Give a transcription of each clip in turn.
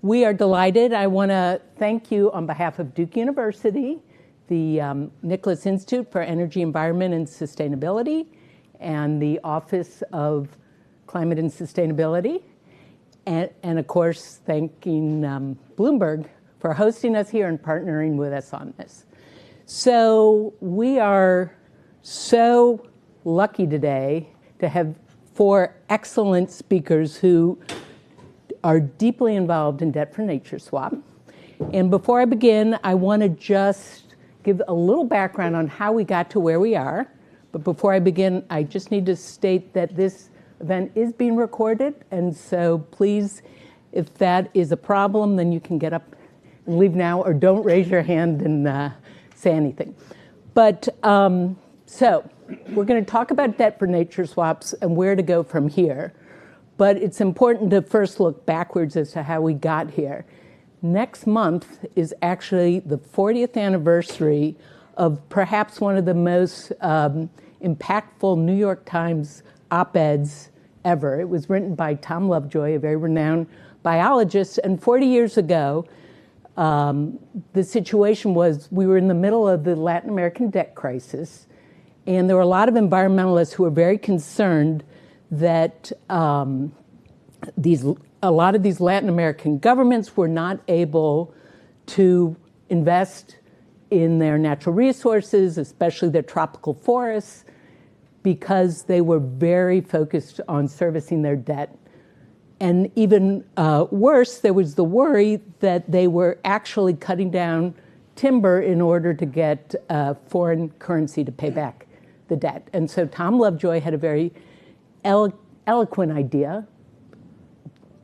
We are delighted. I want to thank you on behalf of Duke University, the Nicholas Institute for Energy, Environment, and Sustainability, and the Office of Climate and Sustainability, and of course, thanking Bloomberg for hosting us here and partnering with us on this. So we are so lucky today to have four excellent speakers who are deeply involved in debt for nature swap. And before I begin, I want to just give a little background on how we got to where we are. But before I begin, I just need to state that this event is being recorded. And so please, if that is a problem, then you can get up and leave now, or don't raise your hand and say anything. But so we're going to talk about debt for nature swaps and where to go from here. But it's important to first look backwards as to how we got here. Next month is actually the 40th anniversary of perhaps one of the most impactful New York Times op-eds ever. It was written by Tom Lovejoy, a very renowned biologist. And 40 years ago, the situation was we were in the middle of the Latin American debt crisis. And there were a lot of environmentalists who were very concerned that a lot of these Latin American governments were not able to invest in their natural resources, especially their tropical forests, because they were very focused on servicing their debt. And even worse, there was the worry that they were actually cutting down timber in order to get foreign currency to pay back the debt. And so Tom Lovejoy had a very eloquent idea.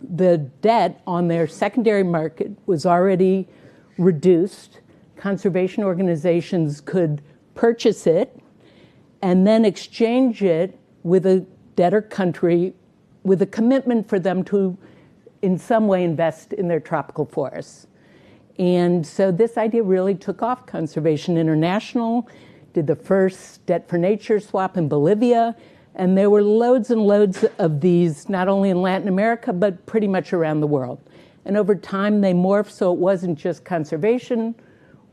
The debt on their secondary market was already reduced. Conservation organizations could purchase it and then exchange it with a debtor country with a commitment for them to, in some way, invest in their tropical forests. And so this idea really took off. Conservation International did the first debt for nature swap in Bolivia. And there were loads and loads of these, not only in Latin America, but pretty much around the world. And over time, they morphed, so it wasn't just conservation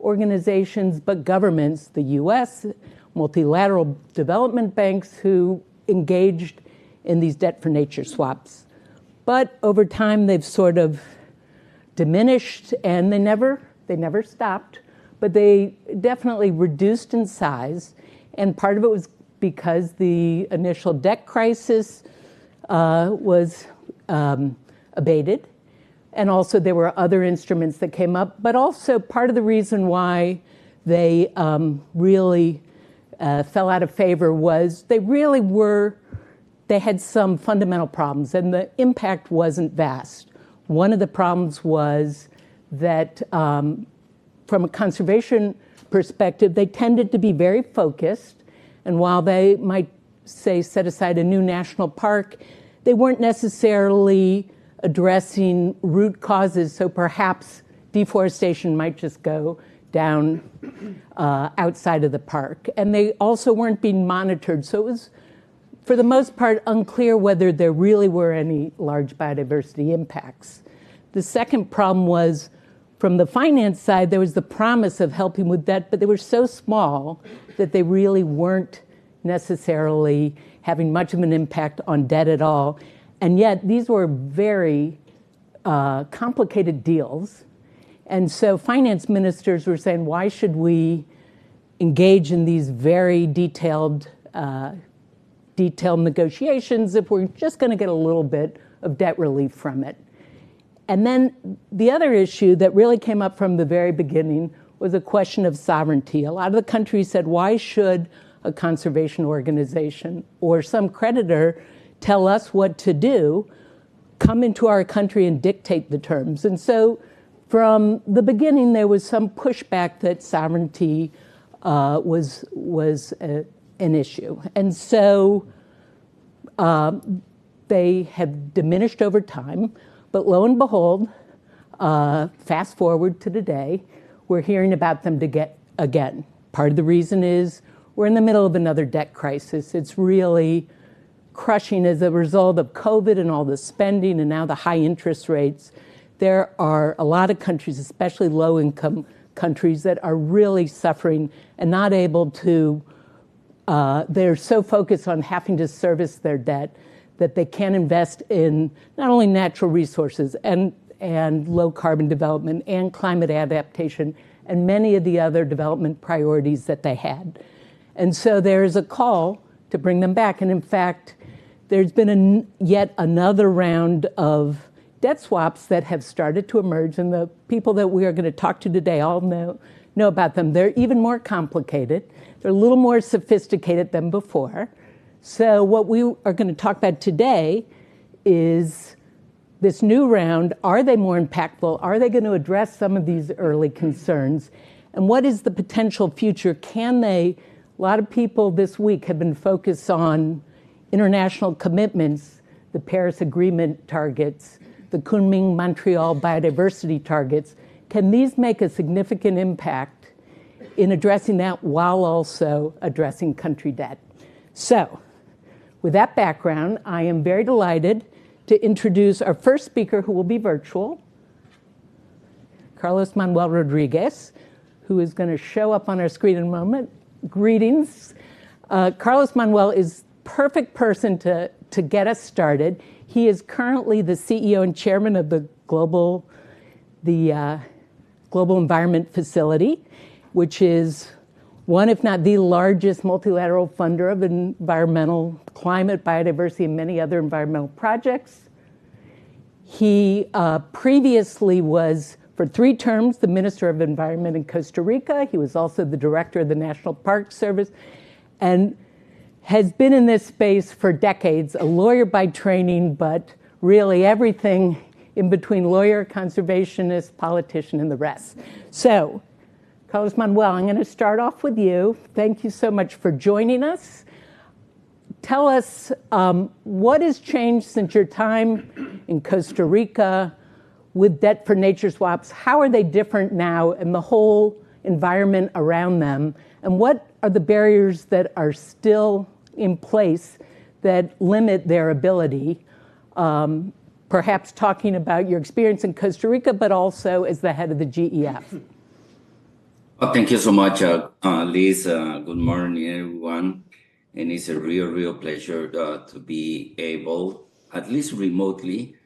organizations, but governments, the US, multilateral development banks who engaged in these debt for nature swaps. But over time, they've sort of diminished, and they never stopped, but they definitely reduced in size. And part of it was because the initial debt crisis was abated. And also there were other instruments that came up. But also part of the reason why they really fell out of favor was they had some fundamental problems, and the impact wasn't vast. One of the problems was that from a conservation perspective, they tended to be very focused. And while they might, say, set aside a new national park, they weren't necessarily addressing root causes. So perhaps deforestation might just go down outside of the park. And they also weren't being monitored. So it was, for the most part, unclear whether there really were any large biodiversity impacts. The second problem was, from the finance side, there was the promise of helping with debt, but they were so small that they really weren't necessarily having much of an impact on debt at all. And yet, these were very complicated deals. And so finance ministers were saying, why should we engage in these very detailed negotiations if we're just going to get a little bit of debt relief from it? And then the other issue that really came up from the very beginning was a question of sovereignty. A lot of the countries said, why should a conservation organization or some creditor tell us what to do, come into our country and dictate the terms? And so from the beginning, there was some pushback that sovereignty was an issue. And so they have diminished over time. But lo and behold, fast forward to today, we're hearing about them again. Part of the reason is we're in the middle of another debt crisis. It's really crushing as a result of COVID and all the spending and now the high interest rates. there are a lot of countries, especially low-income countries, that are really suffering and not able to, they're so focused on having to service their debt that they can't invest in not only natural resources and low carbon development and climate adaptation and many of the other development priorities that they had. And so there's a call to bring them back. And in fact, there's been yet another round of debt swaps that have started to emerge, and the people that we are going to talk to today all know about them. They're even more complicated. They're a little more sophisticated than before. So what we are going to talk about today is this new round. Are they more impactful? Are they going to address some of these early concerns? And what is the potential future? Can they? A lot of people this week have been focused on international commitments, the Paris Agreement targets, the Kunming-Montreal biodiversity targets. Can these make a significant impact in addressing that while also addressing country debt? So, with that background, I am very delighted to introduce our first speaker, who will be virtual, Carlos Manuel Rodriguez, who is going to show up on our screen in a moment. Greetings. Carlos Manuel is perfect person to get us started. He is currently the CEO and chairman of the Global Environment Facility, which is one, if not the largest multilateral funder of environmental, climate, biodiversity, and many other environmental projects. He previously was, for 3 terms, the Minister of Environment in Costa Rica. He was also the Director of the National Park Service, and has been in this space for decades, a lawyer by training, but really everything in between lawyer, conservationist, politician, and the rest. So, Carlos Manuel, I'm going to start off with you. Thank you so much for joining us. Tell us what has changed since your time in Costa Rica with debt for nature swaps. How are they different now and the whole environment around them? And what are the barriers that are still in place that limit their ability? Perhaps talking about your experience in Costa Rica, but also as the head of the GEF. Well, thank you so much, Liz. Good morning, everyone. And it's a real pleasure to be able, at least remotely,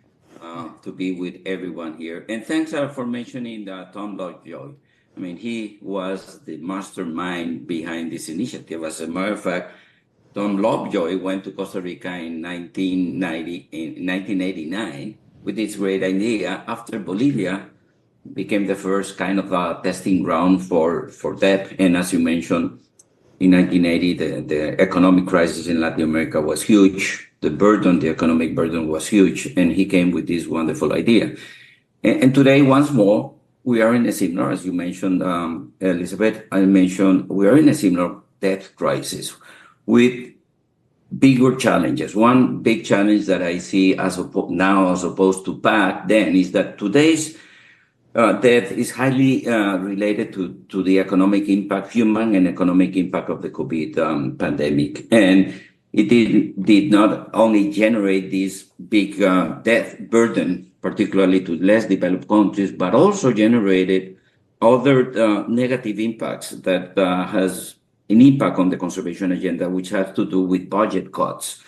to be with everyone here. And thanks for mentioning Tom Lovejoy. I mean, he was the mastermind behind this initiative. As a matter of fact, Tom Lovejoy went to Costa Rica in 1989 with this great idea after Bolivia became the first kind of testing ground for that. And as you mentioned, in 1980, the economic crisis in Latin America was huge. The economic burden was huge. And he came with this wonderful idea. And today, once more, we are in a similar, as you mentioned, Elizabeth, we are in a similar debt crisis with bigger challenges. One big challenge that I see now as opposed to back then is that today's debt is highly related to the economic impact, human and economic impact of the COVID pandemic. And it did not only generate this big debt burden, particularly to less developed countries, but also generated other negative impacts that has an impact on the conservation agenda, which has to do with budget cuts.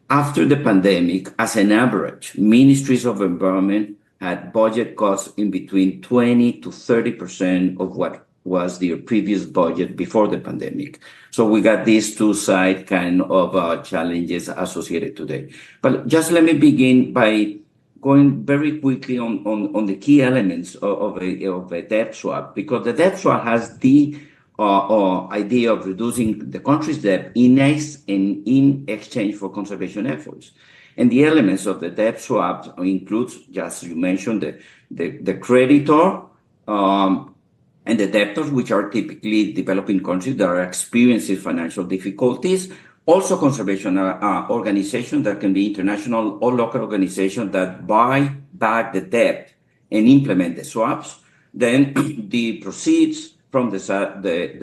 After the pandemic, as an average, ministries of environment had budget cuts in between 20 to 30% of what was their previous budget before the pandemic. So we got these two side kind of challenges associated today. But just let me begin by going very quickly on the key elements of a debt swap, because the debt swap has the idea of reducing the country's debt in exchange for conservation efforts. And the elements of the debt swap includes, just you mentioned, the creditor and the debtors, which are typically developing countries that are experiencing financial difficulties. Also conservation organizations that can be international or local organizations that buy back the debt and implement the swaps. Then the proceeds from the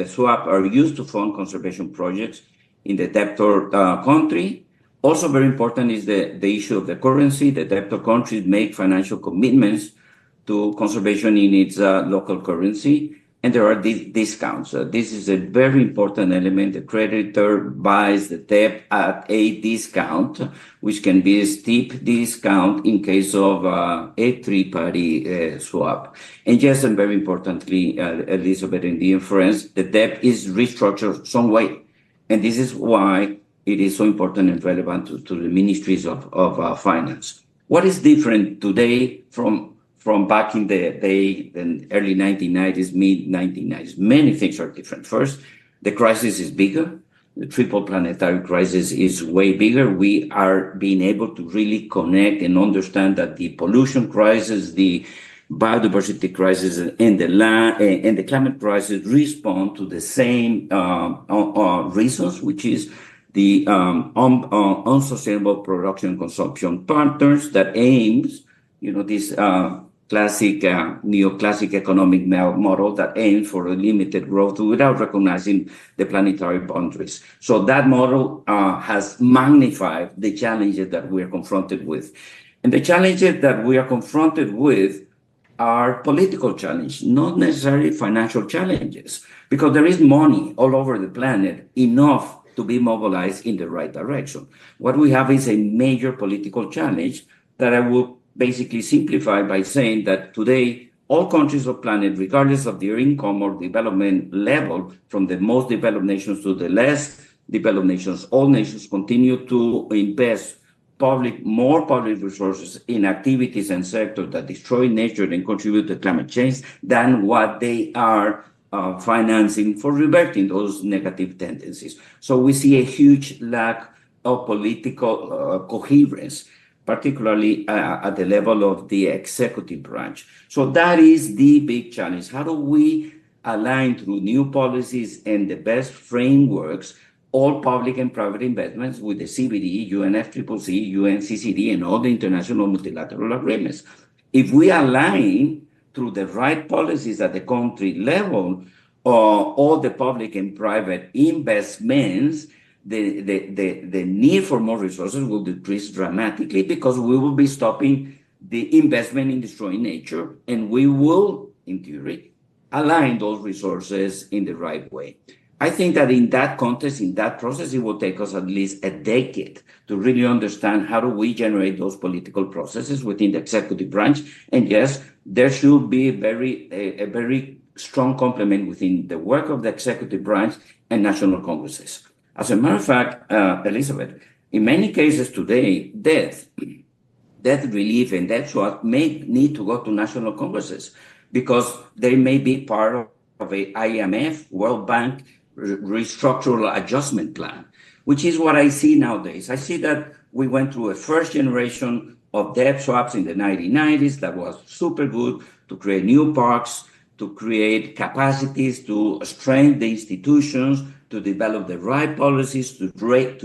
swap are used to fund conservation projects in the debtor country. Also very important is the issue of the currency. The debtor countries make financial commitments to conservation in its local currency, and there are discounts. This is a very important element. The creditor buys the debt at a discount, which can be a steep discount in case of a three-party swap. And yes, and very importantly, Elizabeth, in the inference, the debt is restructured some way. And this is why it is so important and relevant to the ministries of finance. What is different today from back in the day, the early 1990s, mid-1990s? Many things are different. First, the crisis is bigger. The triple planetary crisis is way bigger. We are being able to really connect and understand that the pollution crisis, the biodiversity crisis, and the climate crisis respond to the same reasons, which is the unsustainable production consumption patterns that aims, this classic neoclassic economic model that aims for a limited growth without recognizing the planetary boundaries. So that model has magnified the challenges that we are confronted with. And the challenges that we are confronted with are political challenges, not necessarily financial challenges, because there is money all over the planet, enough to be mobilized in the right direction. What we have is a major political challenge that I will basically simplify by saying that today, all countries of the planet, regardless of their income or development level, from the most developed nations to the less developed nations, all nations continue to invest more public resources in activities and sectors that destroy nature and contribute to climate change than what they are financing for reverting those negative tendencies. So we see a huge lack of political coherence, particularly at the level of the executive branch. So that is the big challenge. How do we align through new policies and the best frameworks all public and private investments with the CBD, UNFCCC, UNCCD, and all the international multilateral agreements? If we align through the right policies at the country level, all the public and private investments, the need for more resources will decrease dramatically because we will be stopping the investment in destroying nature, and we will, in theory, align those resources in the right way. I think that in that context, in that process, it will take us at least a decade to really understand how do we generate those political processes within the executive branch. And yes, there should be a very strong complement within the work of the executive branch and national congresses. As a matter of fact, Elizabeth, in many cases today, death relief and death swap may need to go to national congresses because they may be part of a IMF, World Bank, restructural adjustment plan, which is what I see nowadays. I see that we went through a first generation of debt swaps in the 1990s that was super good to create new parks, to create capacities, to strengthen the institutions, to develop the right policies, to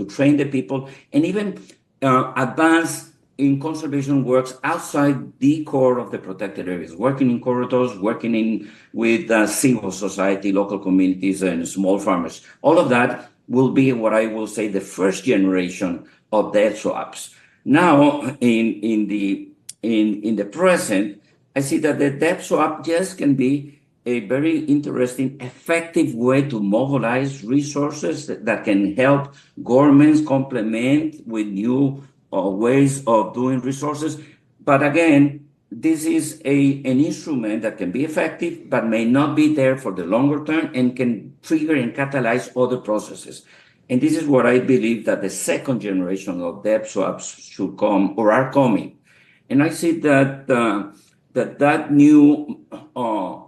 train the people, and even advance in conservation works outside the core of the protected areas, working in corridors, working with civil society, local communities, and small farmers. All of that will be what I will say the first generation of debt swaps. Now, in the present, I see that the debt swap just can be a very interesting, effective way to mobilize resources that can help governments complement with new ways of doing resources. But again, this is an instrument that can be effective, but may not be there for the longer term and can trigger and catalyze other processes. And this is what I believe that the second generation of debt swaps should come or are coming. And I see that that new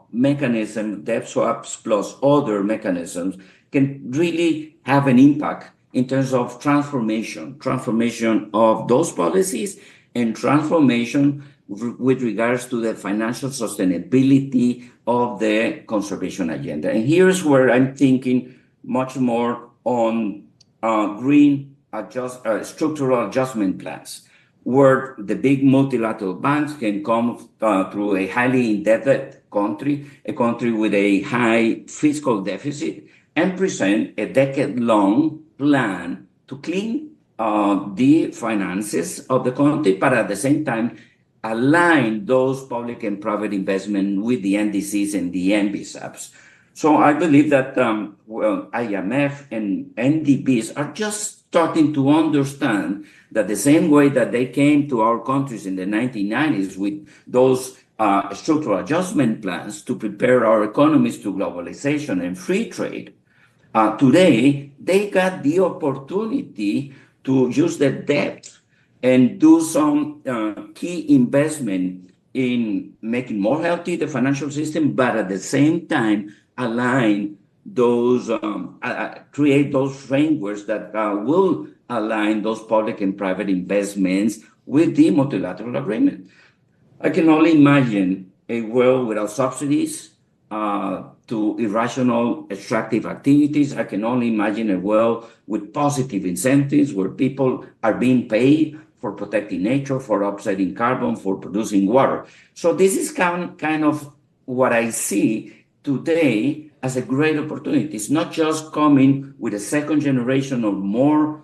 mechanism, debt swaps plus other mechanisms, can really have an impact in terms of transformation of those policies and transformation with regards to the financial sustainability of the conservation agenda. And here's where I'm thinking much more on green structural adjustment plans, where the big multilateral banks can come through a highly indebted country, a country with a high fiscal deficit, and present a decade-long plan to clean the finances of the country, but at the same time align those public and private investment with the NDCs and the NBSAPs. So I believe that, IMF and NDBs are just starting to understand that the same way that they came to our countries in the 1990s with those structural adjustment plans to prepare our economies to globalization and free trade, today they got the opportunity to use the debt and do some key investment in making more healthy the financial system, but at the same time align those, create those frameworks that will align those public and private investments with the multilateral agreement. I can only imagine a world without subsidies to irrational extractive activities. I can only imagine a world with positive incentives where people are being paid for protecting nature, for offsetting carbon, for producing water. So this is kind of what I see today as a great opportunity. It's not just coming with a second generation of more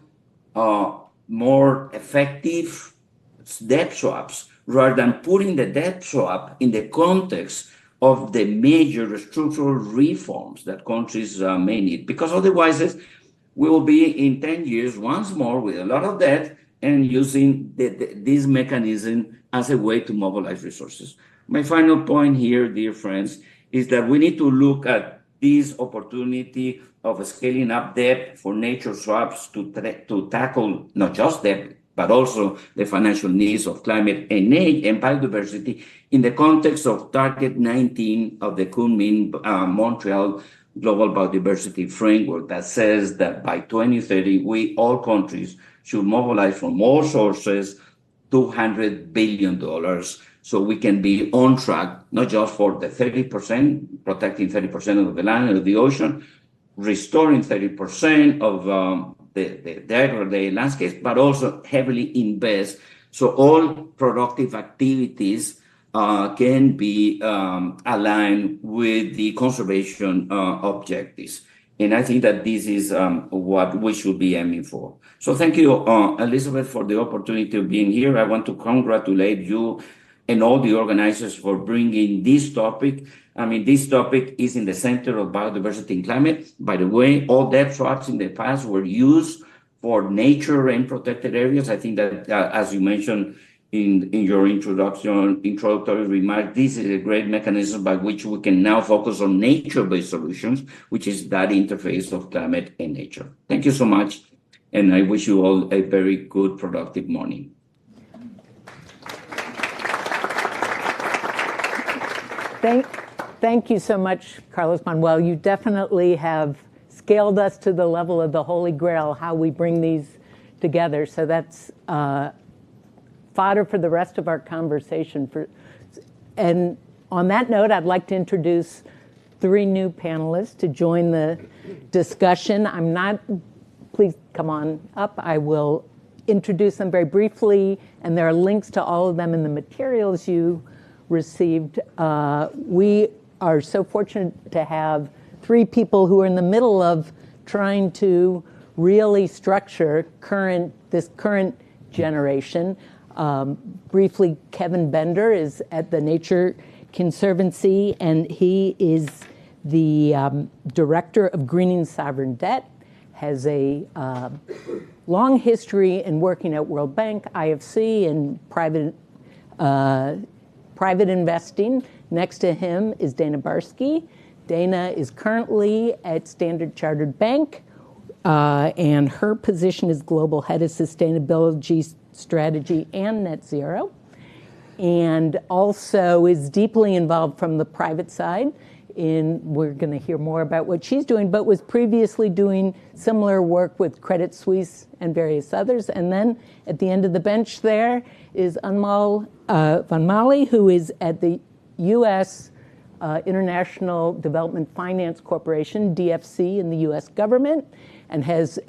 effective debt swaps, rather than putting the debt swap in the context of the major structural reforms that countries may need. Because otherwise, we will be in 10 years once more with a lot of debt and using this mechanism as a way to mobilize resources. My final point here, dear friends, is that we need to look at this opportunity of scaling up debt for nature swaps to tackle not just debt, but also the financial needs of climate and biodiversity in the context of Target 19 of the Kunming-Montreal Global Biodiversity Framework that says that by 2030, all countries should mobilize from all sources $200 billion so we can be on track, not just for the 30%, protecting 30% of the land and of the ocean, restoring 30% of the degraded landscapes, but also heavily invest so all productive activities can be aligned with the conservation objectives. And I think that this is what we should be aiming for. So thank you, Elizabeth, for the opportunity of being here. I want to congratulate you and all the organizers for bringing this topic. I mean, this topic is in the center of biodiversity and climate. By the way, all debt swaps in the past were used for nature and protected areas. I think that, as you mentioned in your introductory remark, this is a great mechanism by which we can now focus on nature-based solutions, which is that interface of climate and nature. Thank you so much, and I wish you all a very good, productive morning. Thank you so much, Carlos Manuel. You definitely have scaled us to the level of the Holy Grail, how we bring these together. So that's fodder for the rest of our conversation. And on that note, I'd like to introduce 3 new panelists to join the discussion. Please come on up. I will introduce them very briefly, and there are links to all of them in the materials you received. We are so fortunate to have 3 people who are in the middle of trying to really structure this current generation. Briefly, Kevin Bender is at the Nature Conservancy, and he is the director of Greening Sovereign Debt, has a long history in working at World Bank, IFC, and private investing. Next to him is Dana Barsky. Dana is currently at Standard Chartered Bank, and her position is Global Head of Sustainability Strategy and Net Zero, and also is deeply involved from the private side. We're going to hear more about what she's doing, but was previously doing similar work with Credit Suisse and various others. And then at the end of the bench there is Anmol Vanamali, who is at the U.S. International Development Finance Corporation, DFC, in the U.S. government, and has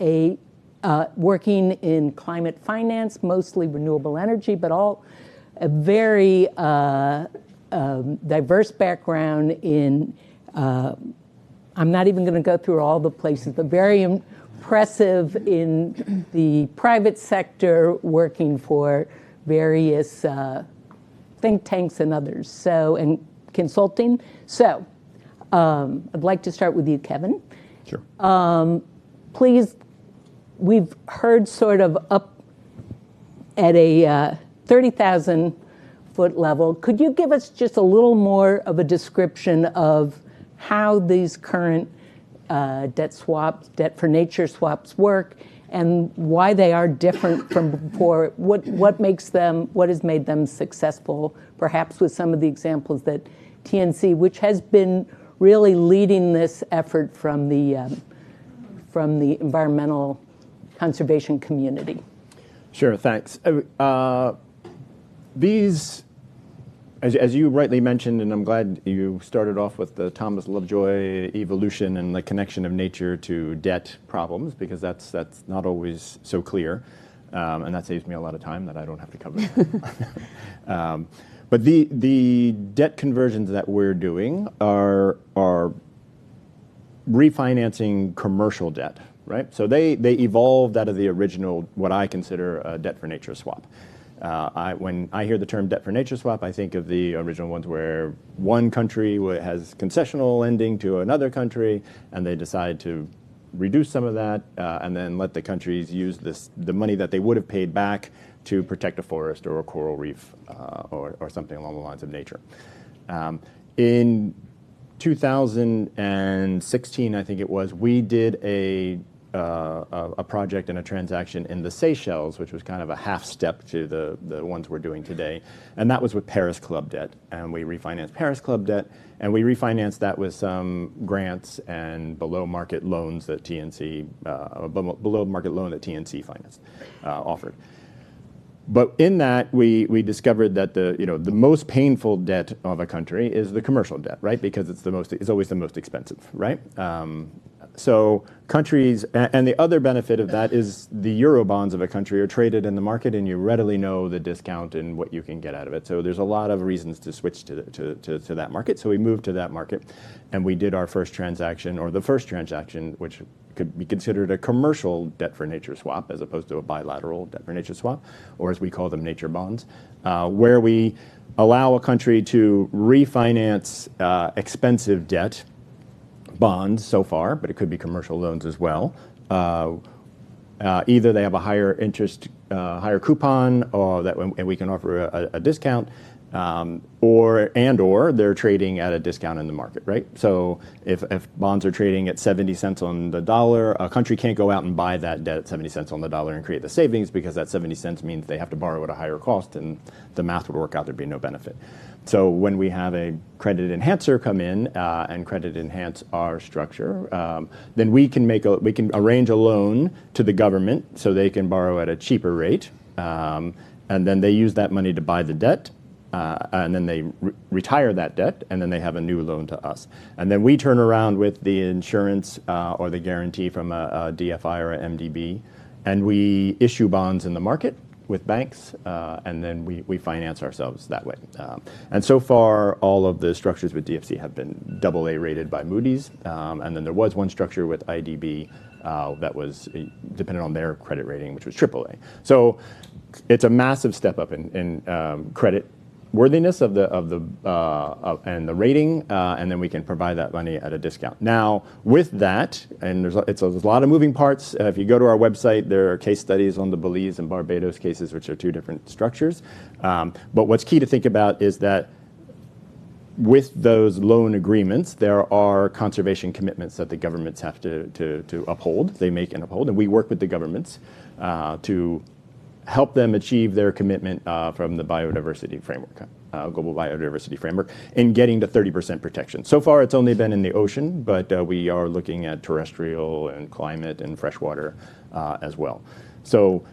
working in climate finance, mostly renewable energy, but a very diverse background in, I'm not even going to go through all the places, but very impressive in the private sector, working for various think tanks and others, and consulting. So I'd like to start with you, Kevin. Sure. Please, we've heard sort of up at a 30,000-foot level. Could you give us just a little more of a description of how these current debt for nature swaps work, and why they are different from before? What has made them successful, perhaps with some of the examples that TNC, which has been really leading this effort from the environmental conservation community? Sure, thanks. These, as you rightly mentioned, and I'm glad you started off with the Thomas Lovejoy evolution and the connection of nature to debt problems, because that's not always so clear, and that saves me a lot of time that I don't have to cover. But the debt conversions that we're doing are refinancing commercial debt, right? So they evolved out of the original, what I consider a debt for nature swap. When I hear the term debt for nature swap, I think of the original ones where one country has concessional lending to another country, and they decide to reduce some of that, and then let the countries use the money that they would have paid back to protect a forest or a coral reef, or something along the lines of nature. In 2016, I think it was, we did a project and a transaction in the Seychelles, which was kind of a half step to the ones we're doing today. And that was with Paris Club debt. And we refinanced Paris Club debt, and we refinanced that with some grants and below market loans that TNC, below market loan that TNC financed, offered. But in that, we discovered that the most painful debt of a country is the commercial debt, right? Because it's always the most expensive, right? So countries, and the other benefit of that is the euro bonds of a country are traded in the market, and you readily know the discount and what you can get out of it. So there's a lot of reasons to switch to that market. So we moved to that market, and we did our first transaction, or the first transaction, which could be considered a commercial debt for nature swap as opposed to a bilateral debt for nature swap, or as we call them, nature bonds, where we allow a country to refinance expensive debt bonds so far, but it could be commercial loans as well. Either they have a higher interest, higher coupon, and we can offer a discount, or they're trading at a discount in the market, right? So if bonds are trading at 70 cents on the dollar, a country can't go out and buy that debt at 70 cents on the dollar and create the savings, because that 70 cents means they have to borrow at a higher cost, and the math would work out, there'd be no benefit. So when we have a credit enhancer come in and credit enhance our structure, then we can arrange a loan to the government so they can borrow at a cheaper rate, and then they use that money to buy the debt, and then they retire that debt, and then they have a new loan to us. And then we turn around with the insurance or the guarantee from a DFI or a MDB, and we issue bonds in the market with banks, and then we finance ourselves that way. And so far, all of the structures with DFC have been AA rated by Moody's, and then there was one structure with IDB that was dependent on their credit rating, which was AAA. So it's a massive step up in credit worthiness of the and the rating, and then we can provide that money at a discount. Now, with that, and there's a lot of moving parts. If you go to our website, there are case studies on the Belize and Barbados cases, which are two different structures. But what's key to think about is that with those loan agreements, there are conservation commitments that the governments have to uphold. They make and uphold, and we work with the governments to help them achieve their commitment from the biodiversity framework, global biodiversity framework, in getting to 30% protection. So far, it's only been in the ocean, but we are looking at terrestrial and climate and freshwater as well. So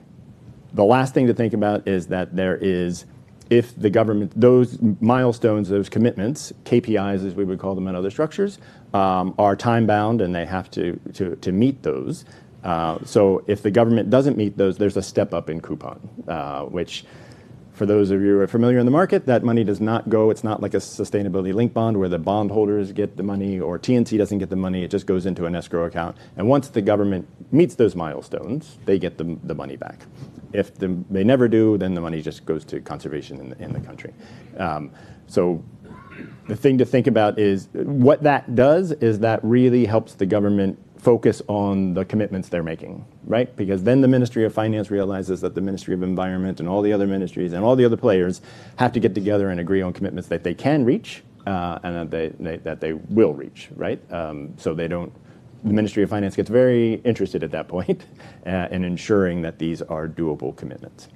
the last thing to think about is that there is, if the government, those milestones, those commitments, KPIs as we would call them in other structures, are time-bound, and they have to meet those. So if the government doesn't meet those, there's a step up in coupon, which, for those of you who are familiar in the market, that money does not go, it's not like a sustainability linked bond where the bondholders get the money or TNC doesn't get the money, it just goes into an escrow account. And once the government meets those milestones, they get the money back. if they never do, then the money just goes to conservation in the country. So the thing to think about is what that does is that really helps the government focus on the commitments they're making, right? Because then the Ministry of Finance realizes that the Ministry of Environment and all the other ministries and all the other players have to get together and agree on commitments that they can reach and that they will reach, right? So they don't. The Ministry of Finance gets very interested at that point in ensuring that these are doable commitments.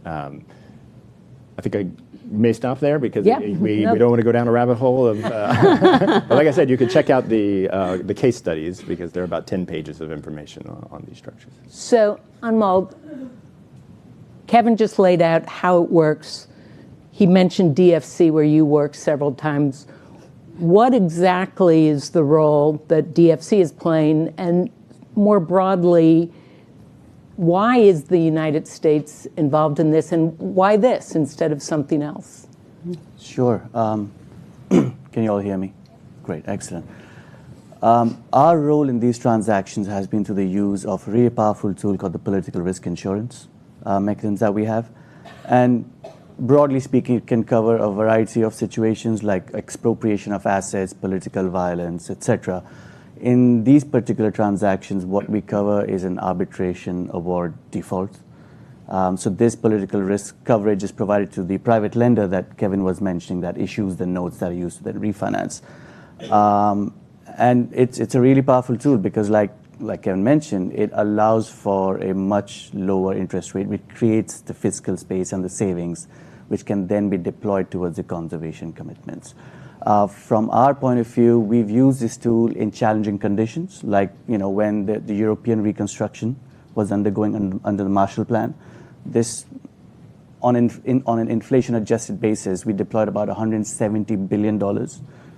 I think I may stop there because we don't want to go down a rabbit hole of. But like I said, you can check out the case studies because there are about 10 pages of information on these structures. So, Anmol, Kevin just laid out how it works. He mentioned DFC, where you work several times. What exactly is the role that DFC is playing? And more broadly, why is the United States involved in this, and why this instead of something else? Sure. Can you all hear me? Great, excellent. Our role in these transactions has been through the use of a really powerful tool called the political risk insurance mechanisms that we have. And broadly speaking, it can cover a variety of situations like expropriation of assets, political violence, etc. In these particular transactions, what we cover is an arbitration award default. So this political risk coverage is provided to the private lender that Kevin was mentioning that issues the notes that are used to then refinance. And it's a really powerful tool because like Kevin mentioned, it allows for a much lower interest rate, which creates the fiscal space and the savings, which can then be deployed towards the conservation commitments. From our point of view, we've used this tool in challenging conditions, like when the European reconstruction was undergoing under the Marshall Plan. This, on an inflation-adjusted basis, we deployed about $170 billion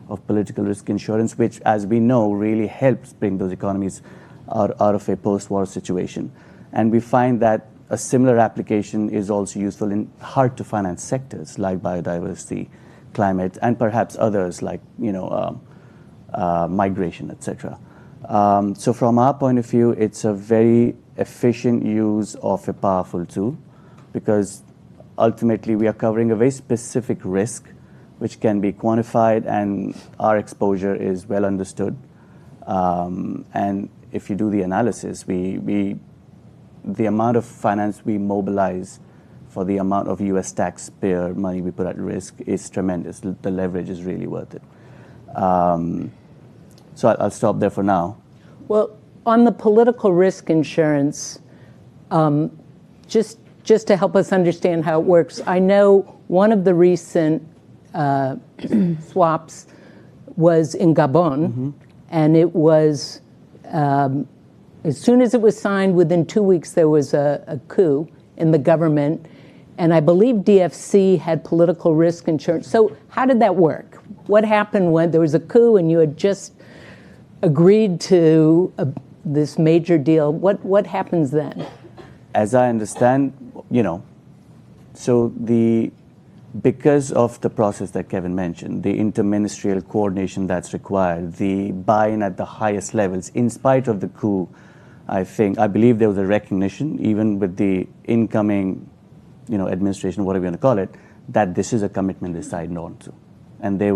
of political risk insurance, which, as we know, really helps bring those economies out of a post-war situation. And we find that a similar application is also useful in hard-to-finance sectors like biodiversity, climate, and perhaps others like migration, etc. So from our point of view, it's a very efficient use of a powerful tool because ultimately we are covering a very specific risk which can be quantified and our exposure is well understood. And if you do the analysis, the amount of finance we mobilize for the amount of US taxpayer money we put at risk is tremendous. The leverage is really worth it. So I'll stop there for now. Well, on the political risk insurance, just to help us understand how it works, I know one of the recent swaps was in Gabon, and it was, as soon as it was signed, within 2 weeks there was a coup in the government, and I believe DFC had political risk insurance. So how did that work? What happened when there was a coup and you had just agreed to this major deal? What happens then? As I understand, so because of the process that Kevin mentioned, the interministerial coordination that's required, the buy-in at the highest levels, in spite of the coup, I believe there was a recognition, even with the incoming, administration, whatever you want to call it, that this is a commitment they signed on to, and there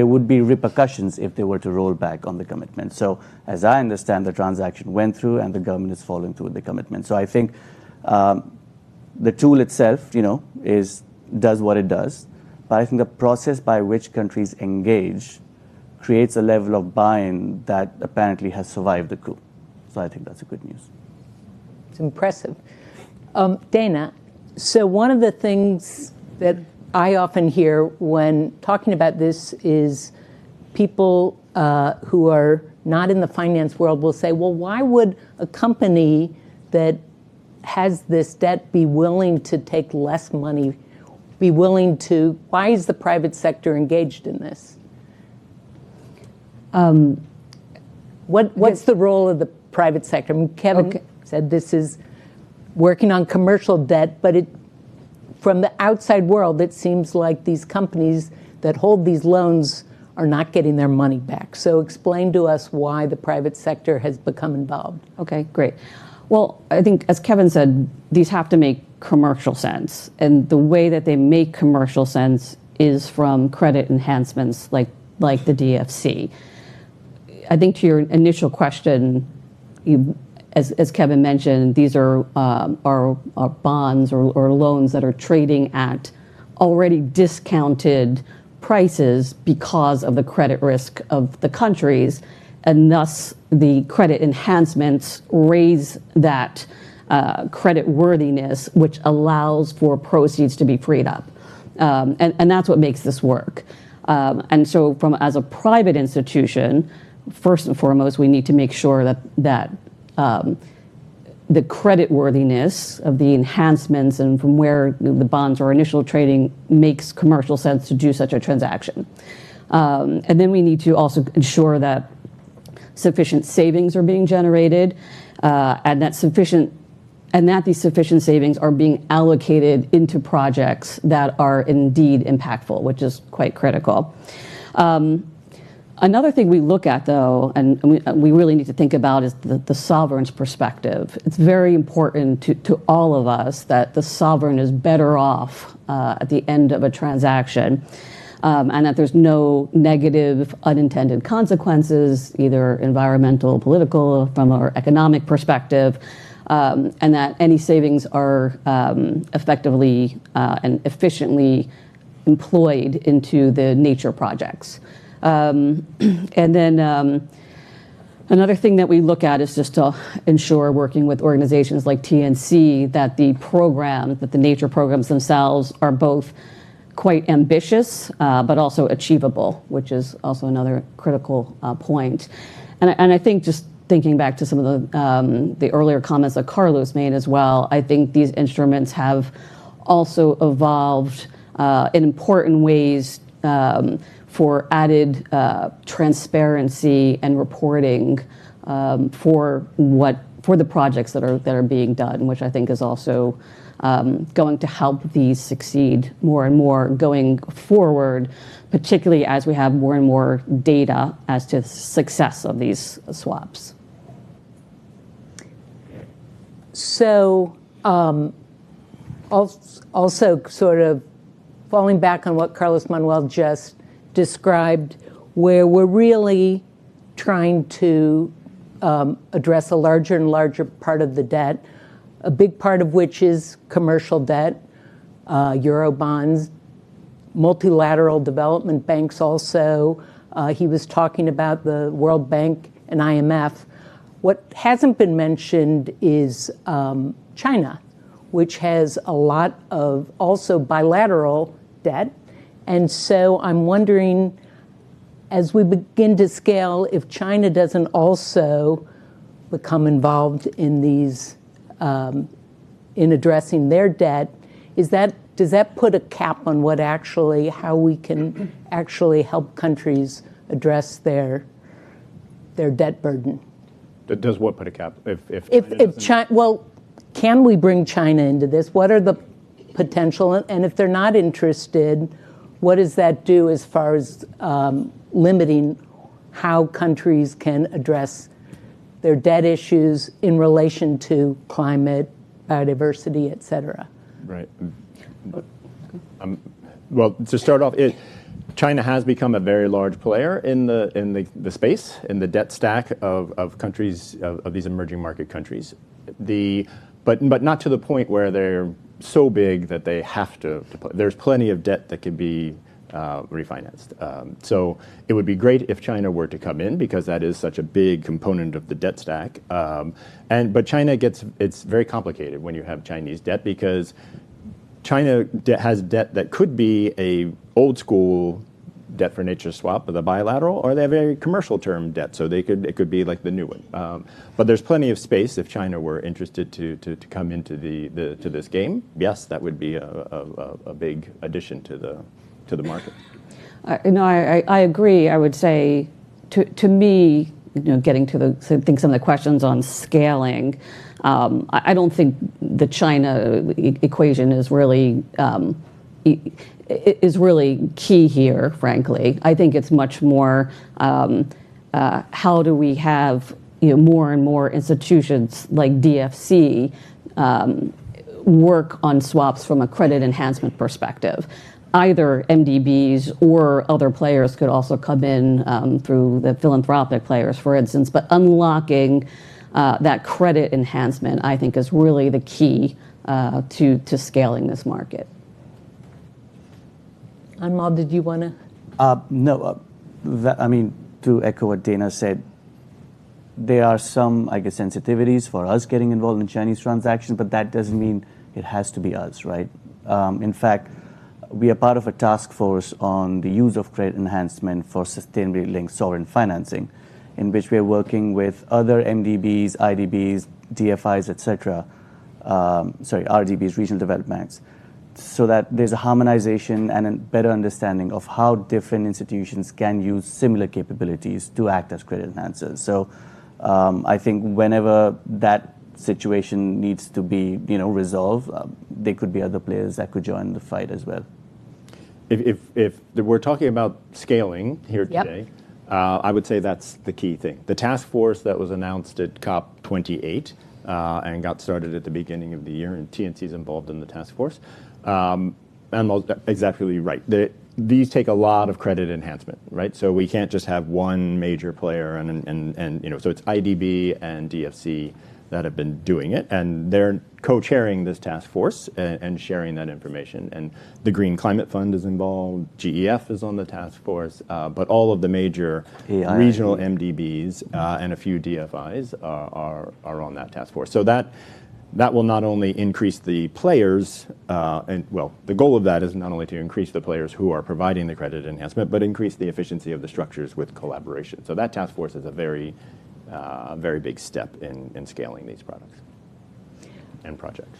would be repercussions if they were to roll back on the commitment. So, as I understand, the transaction went through, and the government is following through with the commitment. So, I think the tool itself, does what it does, but I think the process by which countries engage creates a level of buy-in that apparently has survived the coup. So I think that's a good news. It's impressive. Dana, so one of the things that I often hear when talking about this is people who are not in the finance world will say, well, why would a company that has this debt be willing to take less money, why is the private sector engaged in this? What's the role of the private sector? I mean, Kevin said this is working on commercial debt, but from the outside world, it seems like these companies that hold these loans are not getting their money back. So explain to us why the private sector has become involved. Okay, great. Well, I think, as Kevin said, these have to make commercial sense. And the way that they make commercial sense is from credit enhancements like the DFC. I think to your initial question, as Kevin mentioned, these are bonds or loans that are trading at already discounted prices because of the credit risk of the countries, and thus the credit enhancements raise that credit worthiness, which allows for proceeds to be freed up. And that's what makes this work. And so as a private institution, first and foremost, we need to make sure that the credit worthiness of the enhancements and from where the bonds or initial trading makes commercial sense to do such a transaction. And then we need to also ensure that sufficient savings are being generated, and that these sufficient savings are being allocated into projects that are indeed impactful, which is quite critical. Another thing we look at, though, and we really need to think about, is the sovereign's perspective. It's very important to all of us that the sovereign is better off at the end of a transaction, and that there's no negative unintended consequences, either environmental, political, from our economic perspective, and that any savings are effectively and efficiently employed into the nature projects. And then another thing that we look at is just to ensure, working with organizations like TNC, that the nature programs themselves are both quite ambitious, but also achievable, which is also another critical point. And I think, just thinking back to some of the earlier comments that Carlos made as well, I think these instruments have also evolved in important ways for added transparency and reporting for the projects that are being done, which I think is also going to help these succeed more and more going forward, particularly as we have more and more data as to the success of these swaps. So also sort of falling back on what Carlos Manuel just described, where we're really trying to address a larger and larger part of the debt, a big part of which is commercial debt, Euro bonds, multilateral development banks also. He was talking about the World Bank and IMF. What hasn't been mentioned is China, which has a lot of also bilateral debt. And so I'm wondering, as we begin to scale, if China doesn't also become involved in these, in addressing their debt, does that put a cap on how we can actually help countries address their debt burden? Does what put a cap? If China, well, can we bring China into this? What are the potential? And if they're not interested, what does that do as far as limiting how countries can address their debt issues in relation to climate, biodiversity, et cetera? Right. Well, to start off, China has become a very large player in the space, in the debt stack of countries, of these emerging market countries. But not to the point where they're so big that they have to play. There's plenty of debt that can be refinanced. So it would be great if China were to come in, because that is such a big component of the debt stack. But China it's very complicated when you have Chinese debt, because China has debt that could be a old school debt for nature swap, the bilateral, or they have a commercial term debt, so it could be like the new one. But there's plenty of space if China were interested to come into to this game. Yes, that would be a big addition to the market. I agree. I would say, to me, getting to some of the questions on scaling, I don't think the China equation is really key here, frankly. I think it's much more how do we have more and more institutions like DFC work on swaps from a credit enhancement perspective. Either MDBs or other players could also come in through the philanthropic players, for instance, but unlocking that credit enhancement, I think, is really the key to scaling this market. Anmol, did you want to? No, to echo what Dana said, there are some, I guess, sensitivities for us getting involved in Chinese transactions, but that doesn't mean it has to be us, right? In fact, we are part of a task force on the use of credit enhancement for sustainability-linked sovereign financing, in which we are working with other MDBs, IDBs, DFIs, etc. RDBs, regional development banks, so that there's a harmonization and a better understanding of how different institutions can use similar capabilities to act as credit enhancers. So I think whenever that situation needs to be resolved, there could be other players that could join the fight as well. If we're talking about scaling here Yep. today, I would say that's the key thing. The task force that was announced at COP28 and got started at the beginning of the year, and TNC is involved in the task force. Anmol's exactly right. These take a lot of credit enhancement, right? So we can't just have one major player, and so it's IDB and DFC that have been doing it, and they're co-chairing this task force and sharing that information. And the Green Climate Fund is involved, GEF is on the task force, but all of the major regional MDBs and a few DFIs are on that task force. So that will not only increase the players, the goal of that is not only to increase the players who are providing the credit enhancement, but increase the efficiency of the structures with collaboration. So that task force is a very big step in scaling these products and projects.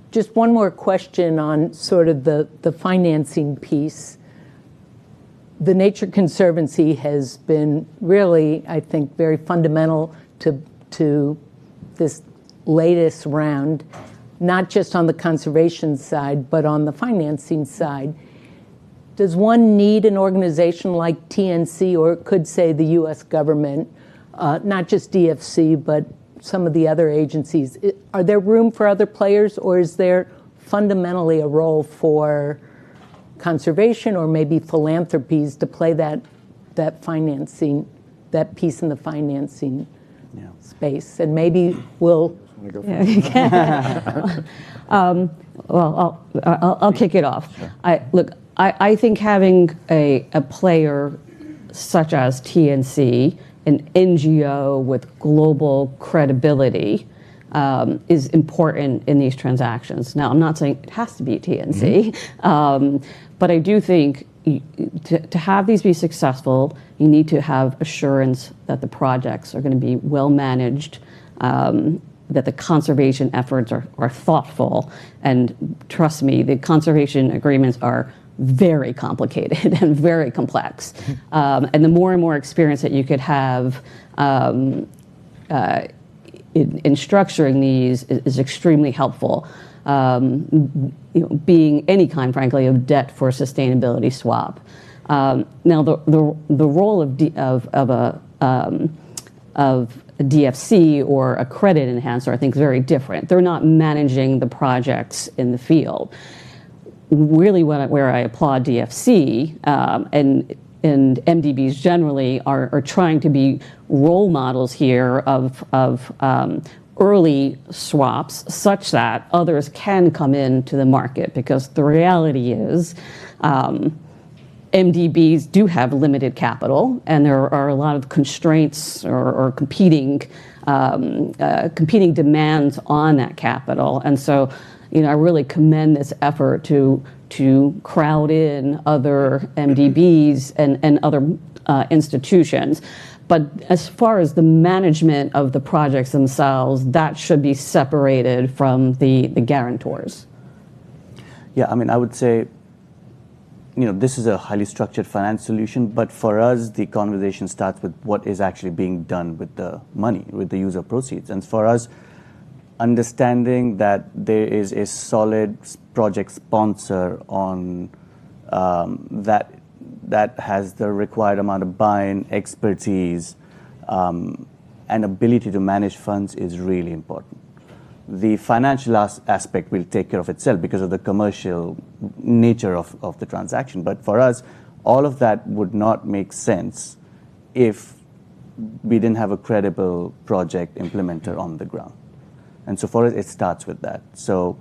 Just one more question on sort of the financing piece. The Nature Conservancy has been really, I think, very fundamental to this latest round, not just on the conservation side, but on the financing side. Does one need an organization like TNC, or could say the U.S. government, not just DFC, but some of the other agencies? Are there room for other players, or is there fundamentally a role for conservation or maybe philanthropies to play that financing, that piece in the financing space? And maybe we'll... Well, I'll kick it off. Sure. I think having a player such as TNC, an NGO with global credibility, is important in these transactions. Now, I'm not saying it has to be TNC, but I do think to have these be successful, you need to have assurance that the projects are going to be well managed, that the conservation efforts are thoughtful. And trust me, the conservation agreements are very complicated and very complex. And the more and more experience that you could have in structuring these is extremely helpful. Being any kind, frankly, of debt for sustainability swap. Now, the role of a DFC or a credit enhancer, I think, is very different. They're not managing the projects in the field. Really, where I applaud DFC and MDBs generally are trying to be role models here of early swaps, such that others can come into the market, because the reality is MDBs do have limited capital, and there are a lot of constraints or competing demands on that capital. And so, I really commend this effort to crowd in other MDBs and other institutions. But as far as the management of the projects themselves, that should be separated from the guarantors. Yeah, I would say, this is a highly structured finance solution, but for us, the conversation starts with what is actually being done with the money, with the use of proceeds. And for us, understanding that there is a solid project sponsor on that that has the required amount of buy-in, expertise, and ability to manage funds is really important. The financial aspect will take care of itself because of the commercial nature of the transaction. But for us, all of that would not make sense if we didn't have a credible project implementer on the ground. And so for us, it starts with that. So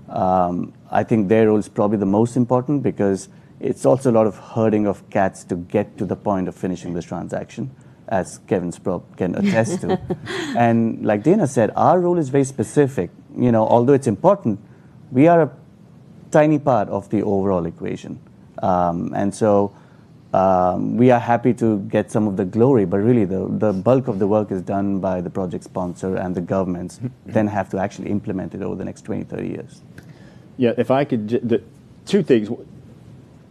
I think their role is probably the most important because it's also a lot of herding of cats to get to the point of finishing this transaction, as Kevin can attest to. And like Dana said, our role is very specific. Although it's important, we are a tiny part of the overall equation. And so we are happy to get some of the glory, but really the bulk of the work is done by the project sponsor, and the governments then have to actually implement it over the next 20, 30 years. Yeah, if I could, two things.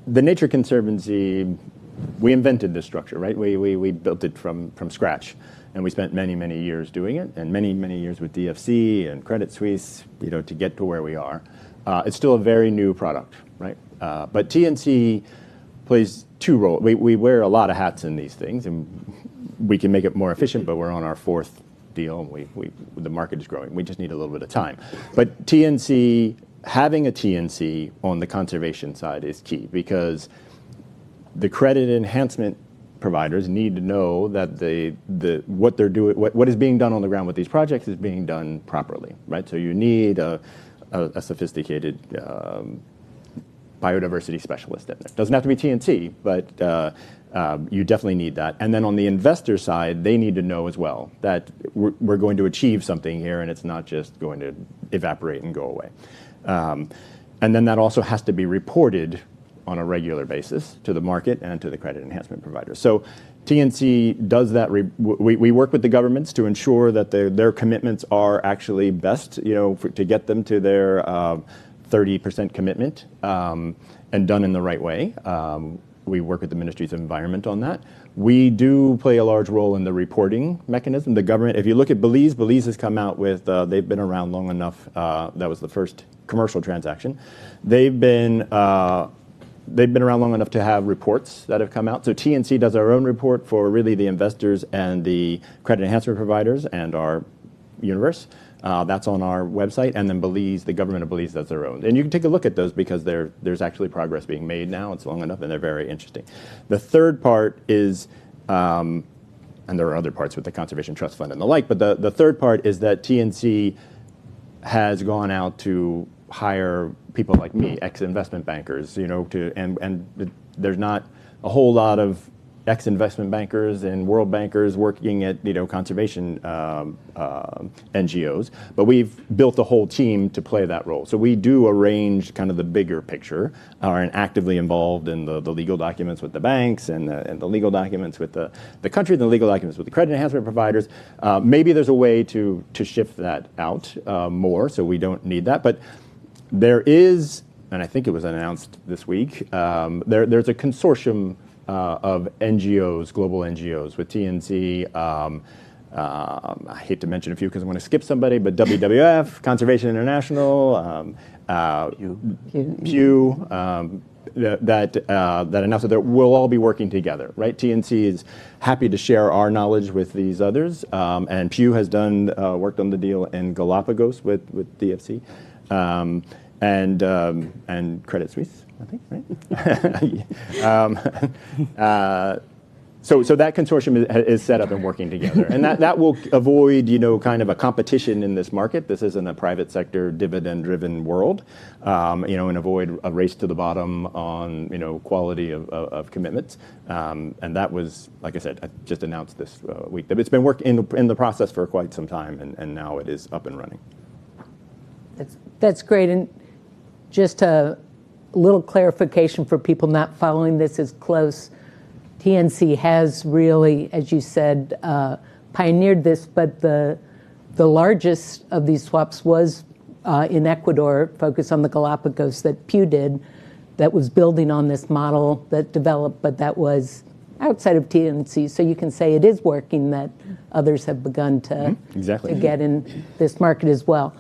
The Nature Conservancy, we invented this structure, right? We built it from scratch, and we spent many, many years doing it, and many, many years with DFC and Credit Suisse, to get to where we are. It's still a very new product, right? But TNC plays two roles. We wear a lot of hats in these things, and we can make it more efficient, but we're on our fourth deal, and the market is growing. We just need a little bit of time. But TNC, having a TNC on the conservation side is key, because the credit enhancement providers need to know that what they're doing, what is being done on the ground with these projects is being done properly, right? So you need a sophisticated biodiversity specialist in there. Doesn't have to be TNC, but you definitely need that. And then on the investor side, they need to know as well that we're going to achieve something here, and it's not just going to evaporate and go away. And then that also has to be reported on a regular basis to the market and to the credit enhancement providers. So TNC does that. We work with the governments to ensure that their commitments are actually best, to get them to their 30% commitment and done in the right way. We work with the Ministries of Environment on that. We do play a large role in the reporting mechanism. The government, if you look at Belize has come out with, they've been around long enough. That was the first commercial transaction. They've been around long enough to have reports that have come out. So TNC does our own report for really the investors and the credit enhancement providers and our universe. That's on our website. And then the government of Belize does their own. And you can take a look at those because there's actually progress being made now. It's long enough and they're very interesting. The third part is, and there are other parts with the Conservation Trust Fund and the like, but the third part is that TNC has gone out to hire people like me, ex-investment bankers, and there's not a whole lot of ex-investment bankers and world bankers working at conservation NGOs, but we've built a whole team to play that role. So we do arrange kind of the bigger picture, are actively involved in the legal documents with the banks and the legal documents with the country, and the legal documents with the credit enhancement providers. Maybe there's a way to shift that out more, so we don't need that. But there is, and I think it was announced this week, there's a consortium of NGOs, global NGOs with TNC. I hate to mention a few because I'm going to skip somebody, but WWF, Conservation International, Pew, that announced that we'll all be working together, right? TNC is happy to share our knowledge with these others, and Pew has worked on the deal in Galapagos with DFC, and Credit Suisse, I think, right? So that consortium is set up and working together, and that will avoid kind of a competition in this market. This isn't a private sector dividend-driven world, and avoid a race to the bottom on quality of commitments. And that was, like I said, I just announced this week. It's been working in the process for quite some time, and now it is up and running. That's great, and just a little clarification for people not following this as close. TNC has really, as you said, pioneered this, but the largest of these swaps was in Ecuador, focused on the Galapagos, that Pew did, that was building on this model that developed, but that was outside of TNC. So you can say it is working, that others have begun to get in this market as well.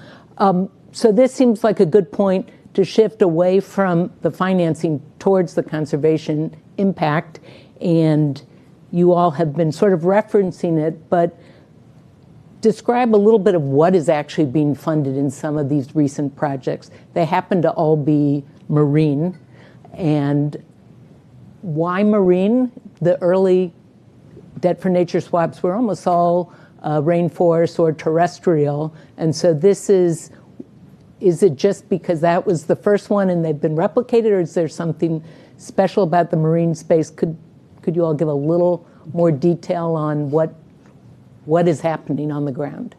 So this seems like a good point to shift away from the financing towards the conservation impact, and you all have been sort of referencing it, but describe a little bit of what is actually being funded in some of these recent projects. They happen to all be marine, and why marine? The early debt for nature swaps were almost all rainforest or terrestrial, and so this is it just because that was the first one and they've been replicated, or is there something special about the marine space? Could you all give a little more detail on what is happening on the ground?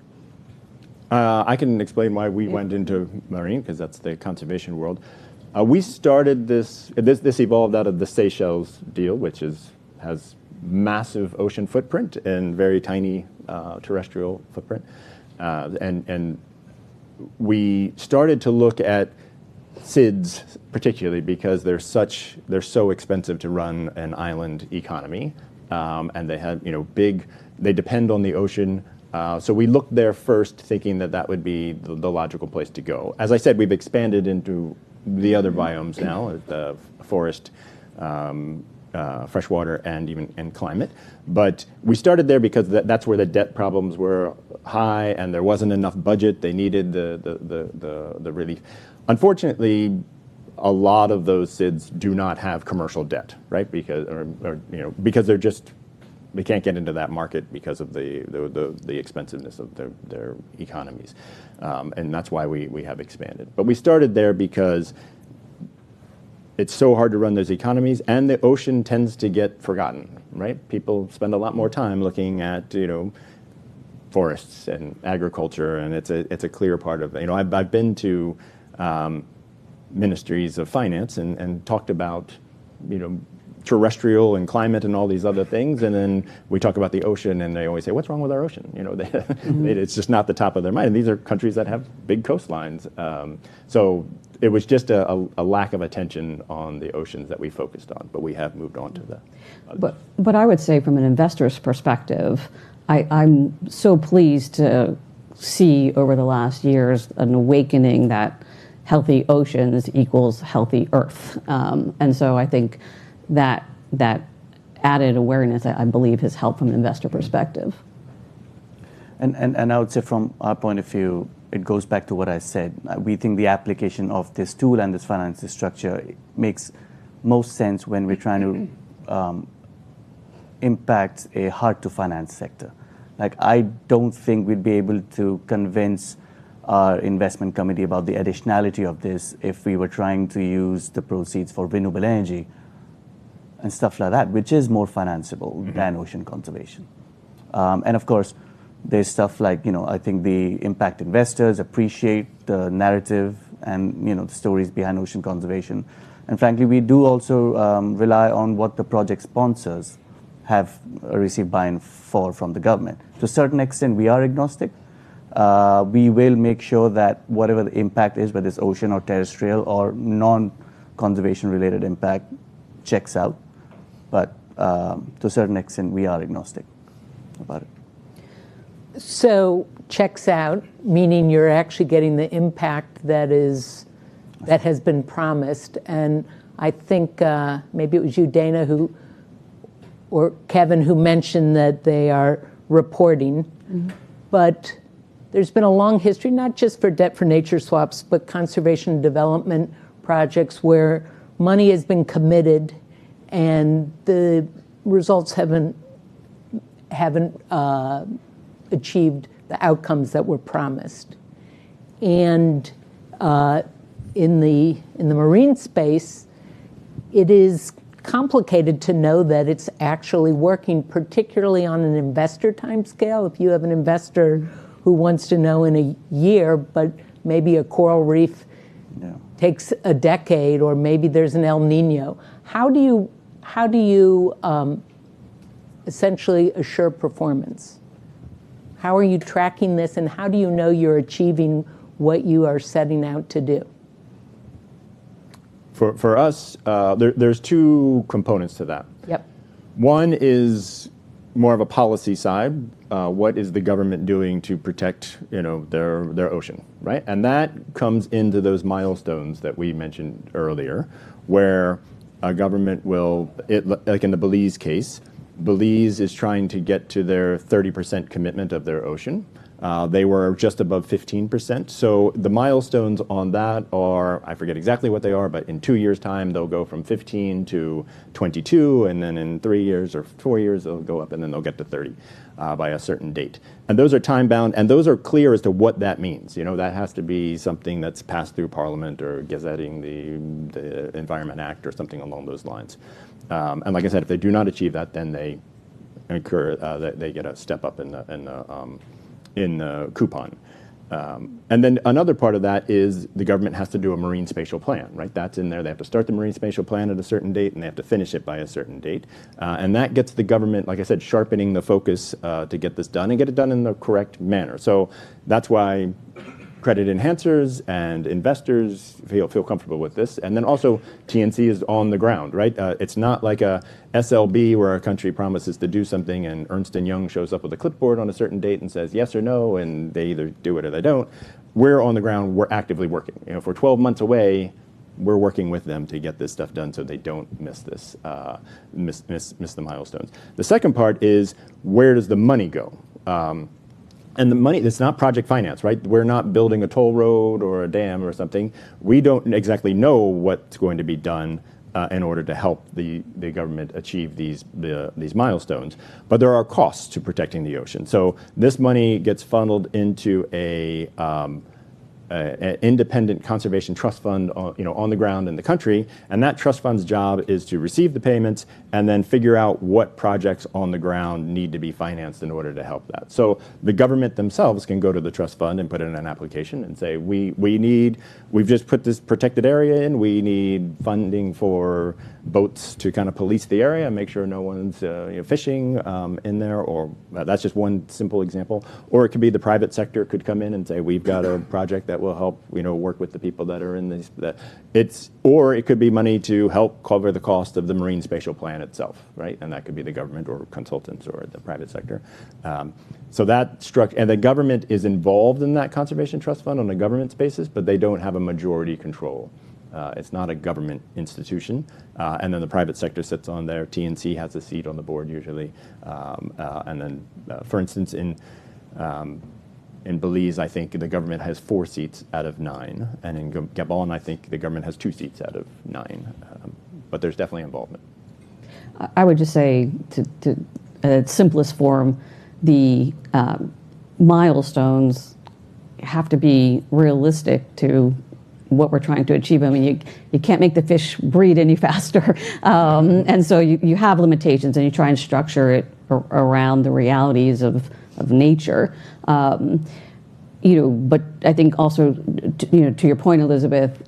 I can explain why we went into marine, because that's the conservation world. We started this evolved out of the Seychelles deal, which has massive ocean footprint and very tiny terrestrial footprint. And we started to look at SIDS particularly because they're so expensive to run an island economy, and they have they depend on the ocean. So we looked there first, thinking that would be the logical place to go. As I said, we've expanded into the other biomes now, the forest, freshwater, and climate. But we started there because that's where the debt problems were high, and there wasn't enough budget. They needed the relief. Unfortunately, a lot of those SIDS do not have commercial debt, right? Because they can't get into that market because of the expensiveness of their economies, and that's why we have expanded. But we started there because it's so hard to run those economies, and the ocean tends to get forgotten, right? People spend a lot more time looking at forests and agriculture, and it's a clear part of it. I've been to ministries of finance and talked about terrestrial and climate and all these other things, and then we talk about the ocean, and they always say, "What's wrong with our ocean?" It's just not the top of their mind. And these are countries that have big coastlines, so it was just a lack of attention on the oceans that we focused on. But we have moved on to the. But I would say, from an investor's perspective, I'm so pleased to see over the last years an awakening that healthy oceans equals healthy Earth, and so I think that added awareness, I believe, has helped from an investor perspective. And I would say, from our point of view, it goes back to what I said. We think the application of this tool and this financing structure makes most sense when we're trying to impact a hard-to-finance sector. Like, I don't think we'd be able to convince our investment committee about the additionality of this if we were trying to use the proceeds for renewable energy and stuff like that, which is more financeable than ocean conservation. And of course, there's stuff like, I think the impact investors appreciate the narrative and, the stories behind ocean conservation. And frankly, we do also rely on what the project sponsors have received buy-in from the government. To a certain extent, we are agnostic. We will make sure that whatever the impact is, whether it's ocean or terrestrial or non-conservation related impact, checks out. But to a certain extent, we are agnostic about it. So checks out, meaning you're actually getting the impact that has been promised. And I think maybe it was you, Dana, or Kevin, who mentioned that they are reporting. But there's been a long history, not just for debt for nature swaps, but conservation and development projects where money has been committed and the results haven't achieved the outcomes that were promised. And in the marine space, it is complicated to know that it's actually working, particularly on an investor timescale. If you have an investor who wants to know in a year, but maybe a coral reef takes a decade, or maybe there's an El Nino. How do you essentially assure performance? How are you tracking this, and how do you know you're achieving what you are setting out to do? For us, there's two components to that. Yep. One is more of a policy side. What is the government doing to protect, their ocean, right? And that comes into those milestones that we mentioned earlier, where a government will, like in the Belize case, Belize is trying to get to their 30% commitment of their ocean. They were just above 15%. So the milestones on that are, I forget exactly what they are, but in 2 years' time, they'll go from 15 to 22, and then in 3 years or 4 years, they'll go up, and then they'll get to 30 by a certain date. And those are time-bound, and those are clear as to what that means. You know, that has to be something that's passed through Parliament or gazetting the Environment Act or something along those lines. And like I said, if they do not achieve that, then they incur, they get a step up in the coupon. And then another part of that is the government has to do a marine spatial plan, right? That's in there. They have to start the marine spatial plan at a certain date, and they have to finish it by a certain date. And that gets the government, like I said, sharpening the focus to get this done and get it done in the correct manner. So that's why credit enhancers and investors feel comfortable with this. And then also TNC is on the ground, right? It's not like a SLB where a country promises to do something and Ernst & Young shows up with a clipboard on a certain date and says yes or no, and they either do it or they don't. We're on the ground, we're actively working. You know, if we're 12 months away, we're working with them to get this stuff done so they don't miss this, miss the milestones. The second part is, where does the money go? And the money, it's not project finance, right? We're not building a toll road or a dam or something. We don't exactly know what's going to be done in order to help the government achieve these milestones. But there are costs to protecting the ocean. So this money gets funneled into an independent conservation trust fund on the ground in the country, and that trust fund's job is to receive the payments and then figure out what projects on the ground need to be financed in order to help that. So the government themselves can go to the trust fund and put in an application and say, we've just put this protected area in, we need funding for boats to kind of police the area and make sure no one's fishing in there, or that's just one simple example. Or it could be the private sector could come in and say, we've got a project that will help work with the people that are in these. Or it could be money to help cover the cost of the marine spatial plan itself, right? And that could be the government or consultants or the private sector. So that structure, and the government is involved in that conservation trust fund on a government basis, but they don't have a majority control. It's not a government institution. And then the private sector sits on there. TNC has a seat on the board usually. And then, for instance, in Belize, I think the government has 4 seats out of 9. And in Gabon, I think the government has 2 seats out of 9. But there's definitely involvement. I would just say, to at its simplest form, the milestones have to be realistic to what we're trying to achieve. I mean, you can't make the fish breed any faster. And so you have limitations, and you try and structure it around the realities of nature. But I think also, to your point, Elizabeth,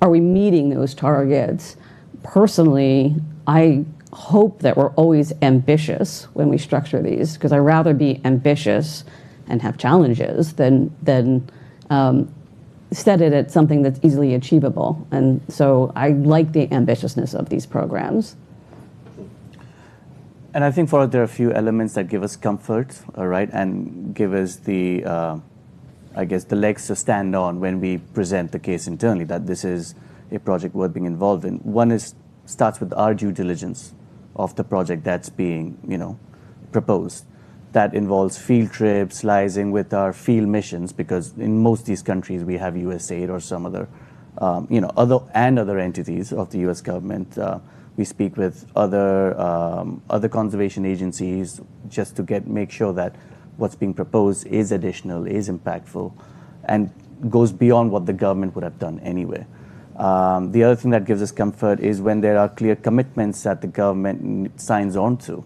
are we meeting those targets? Personally, I hope that we're always ambitious when we structure these, because I'd rather be ambitious and have challenges than set it at something that's easily achievable. And so I like the ambitiousness of these programs. And I think for us, there are a few elements that give us comfort, all right, and give us the legs to stand on when we present the case internally that this is a project worth being involved in. One starts with our due diligence of the project that's being, proposed. That involves field trips, liaising with our field missions, because in most of these countries we have USAID or some other, other entities of the U.S. government. We speak with other conservation agencies just to make sure that what's being proposed is additional, is impactful, and goes beyond what the government would have done anyway. The other thing that gives us comfort is when there are clear commitments that the government signs on to.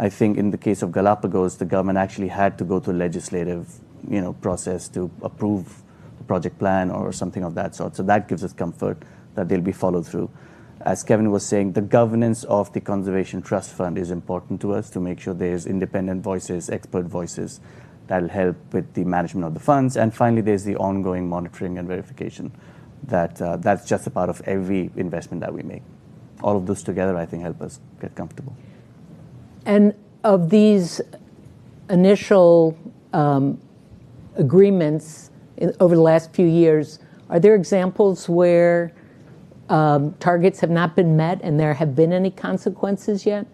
I think in the case of Galapagos, the government actually had to go through a legislative process to approve the project plan or something of that sort. So that gives us comfort that they'll be followed through. As Kevin was saying, the governance of the Conservation Trust Fund is important to us to make sure there's independent voices, expert voices that'll help with the management of the funds. And finally, there's the ongoing monitoring and verification that's just a part of every investment that we make. All of those together, I think, help us get comfortable. And of these initial agreements over the last few years, Are there examples where targets have not been met and there have been any consequences yet?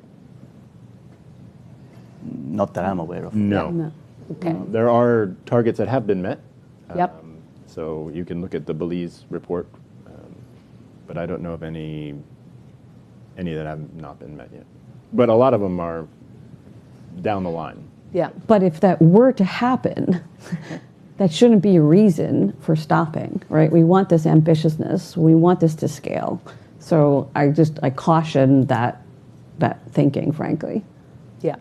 Not that I'm aware of. No. No. Okay. There are targets that have been met. Yep. So you can look at the Belize report, but I don't know of any that have not been met yet. But a lot of them are down the line. Yeah. But if that were to happen, that shouldn't be a reason for stopping, right? We want this ambitiousness. We want this to scale. So I caution that thinking, frankly. Yeah.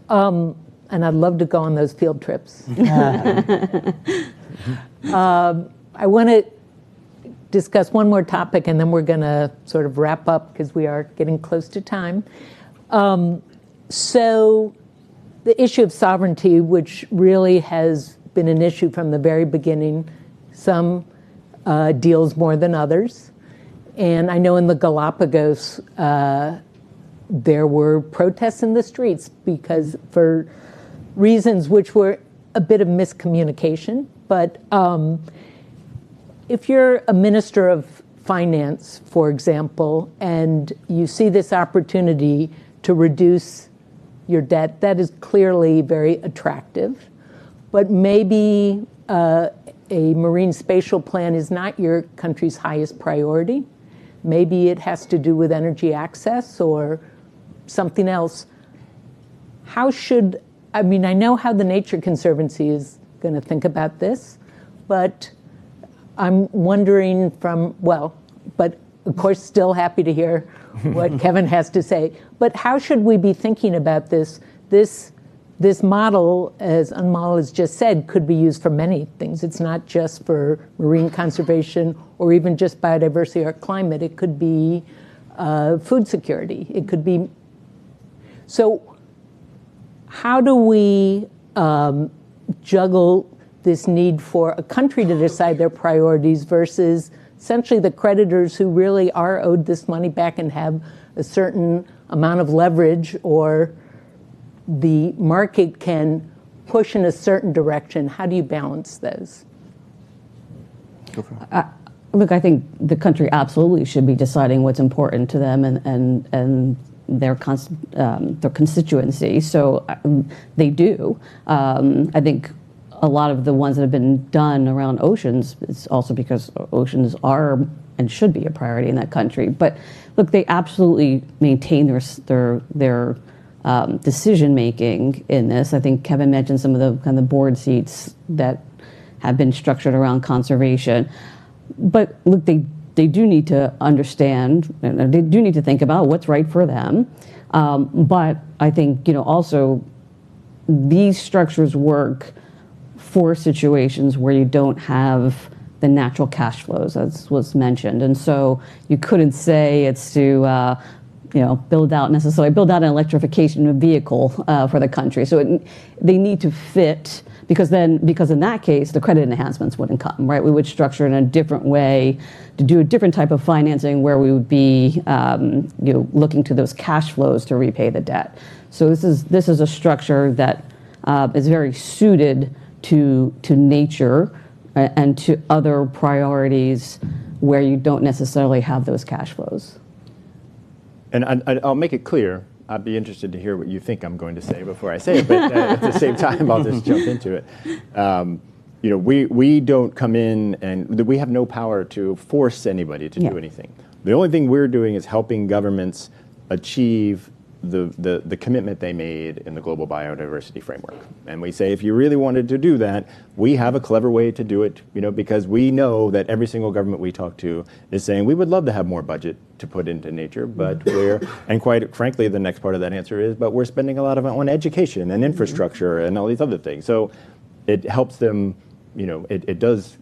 And I'd love to go on those field trips. I want to discuss one more topic, and then we're going to sort of wrap up because we are getting close to time. So the issue of sovereignty, which really has been an issue from the very beginning, some deals more than others. And I know in the Galapagos, there were protests in the streets because for reasons which were a bit of miscommunication. But if you're a minister of finance, for example, and you see this opportunity to reduce your debt, that is clearly very attractive. But maybe a marine spatial plan is not your country's highest priority. Maybe it has to do with energy access or something else. I know how the Nature Conservancy is going to think about this, but I'm wondering but of course still happy to hear what Kevin has to say. But how should we be thinking about this? This model, as Anmol has just said, could be used for many things. It's not just for marine conservation or even just biodiversity or climate. It could be food security. It could be. So how do we juggle this need for a country to decide their priorities versus essentially the creditors who really are owed this money back and have a certain amount of leverage, or the market can push in a certain direction? How do you balance those? Go for it. Look, I think the country absolutely should be deciding what's important to them and their constituency. So they do. I think a lot of the ones that have been done around oceans is also because oceans are and should be a priority in that country. But look, they absolutely maintain their decision making in this. I think Kevin mentioned some of the kind of board seats that have been structured around conservation. But look, they do need to understand, and they do need to think about what's right for them. But I think, also these structures work for situations where you don't have the natural cash flows, as was mentioned. And so you couldn't say it's to, build out an electrification of vehicle for the country. So they need to fit, because in that case, the credit enhancements wouldn't come, right? We would structure in a different way to do a different type of financing where we would be, looking to those cash flows to repay the debt. So this is a structure that is very suited to nature and to other priorities where you don't necessarily have those cash flows. And I'll make it clear, I'd be interested to hear what you think I'm going to say before I say it, but at the same time, I'll just jump into it. We don't come in and we have no power to force anybody to do anything. The only thing we're doing is helping governments achieve the commitment they made in the global biodiversity framework. And we say, if you really wanted to do that, we have a clever way to do it, because we know that every single government we talk to is saying, we would love to have more budget to put into nature, but and quite frankly, the next part of that answer is, but we're spending a lot of it on education and infrastructure and all these other things. So it helps them, it does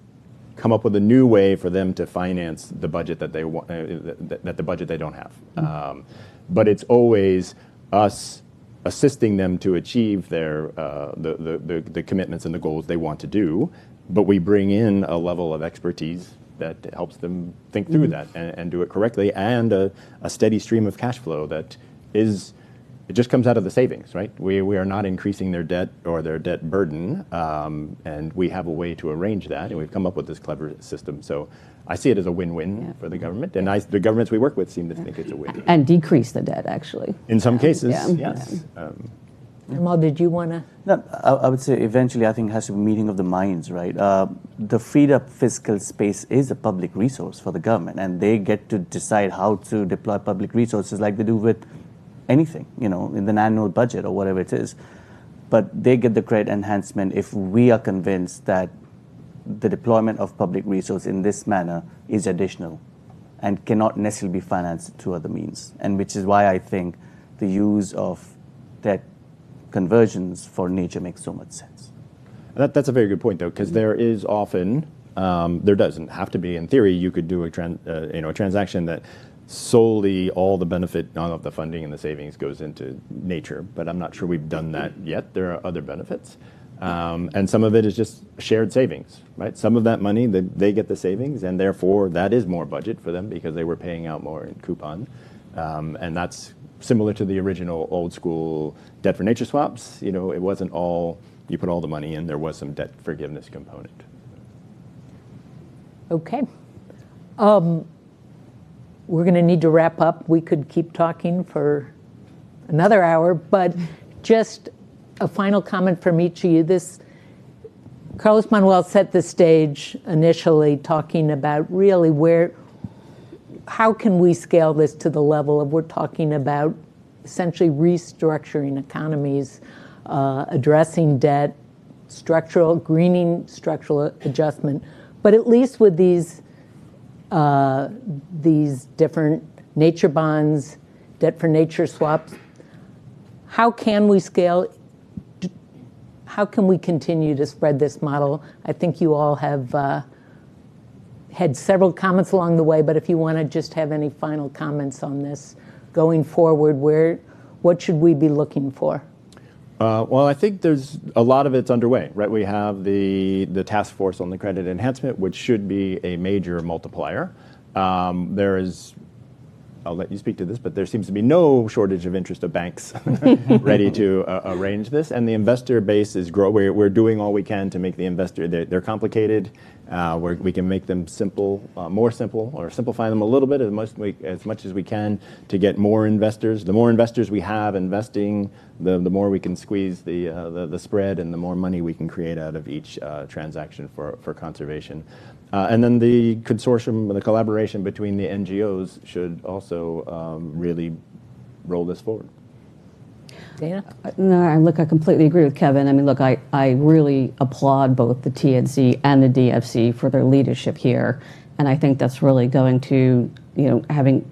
come up with a new way for them to finance the budget that they want, that the budget they don't have. But it's always us assisting them to achieve their the commitments and the goals they want to do. But we bring in a level of expertise that helps them think through that and do it correctly, and a steady stream of cash flow that is it just comes out of the savings, right? We are not increasing their debt or their debt burden, and we have a way to arrange that, and we've come up with this clever system. So I see it as a win-win for the government, and the governments we work with seem to think it's a win. And decrease the debt, actually. In some cases, Yeah. yes. Anmol, did you want to? No, I would say eventually I think it has to be a meeting of the minds, right? The freed up fiscal space is a public resource for the government, and they get to decide how to deploy public resources like they do with anything, in an annual budget or whatever it is. But they get the credit enhancement if we are convinced that the deployment of public resource in this manner is additional and cannot necessarily be financed through other means. And which is why I think the use of debt conversions for nature makes so much sense. That's a very good point, though, because there is often, there doesn't have to be, in theory, you could do a transaction that solely all the benefit of the funding and the savings goes into nature, but I'm not sure we've done that yet. There are other benefits. And some of it is just shared savings, right? Some of that money, they get the savings, and therefore that is more budget for them because they were paying out more in coupon. And that's similar to the original old school debt for nature swaps. It wasn't all, you put all the money in, there was some debt forgiveness component. Okay. We're going to need to wrap up. We could keep talking for another hour, but just a final comment from each of you. Carlos Manuel set the stage initially talking about really how can we scale this to the level of we're talking about essentially restructuring economies, addressing debt, greening structural adjustment, but at least with these different nature bonds, debt for nature swaps, how can we scale? How can we continue to spread this model? I think you all have had several comments along the way, but if you want to just have any final comments on this going forward, what should we be looking for? Well, I think there's a lot of it's underway, right? We have the task force on the credit enhancement, which should be a major multiplier. There is, I'll let you speak to this, but there seems to be no shortage of interest of banks ready to arrange this. And the investor base is growing. We're doing all we can to make the investor, they're complicated. We can make them simple, more simple, or simplify them a little bit as much as we can to get more investors. The more investors we have investing, the more we can squeeze the spread and the more money we can create out of each transaction for conservation. And then the consortium, the collaboration between the NGOs should also really roll this forward. Dana? No, look, I completely agree with Kevin. I mean, look, I really applaud both the TNC and the DFC for their leadership here. And I think that's really going to,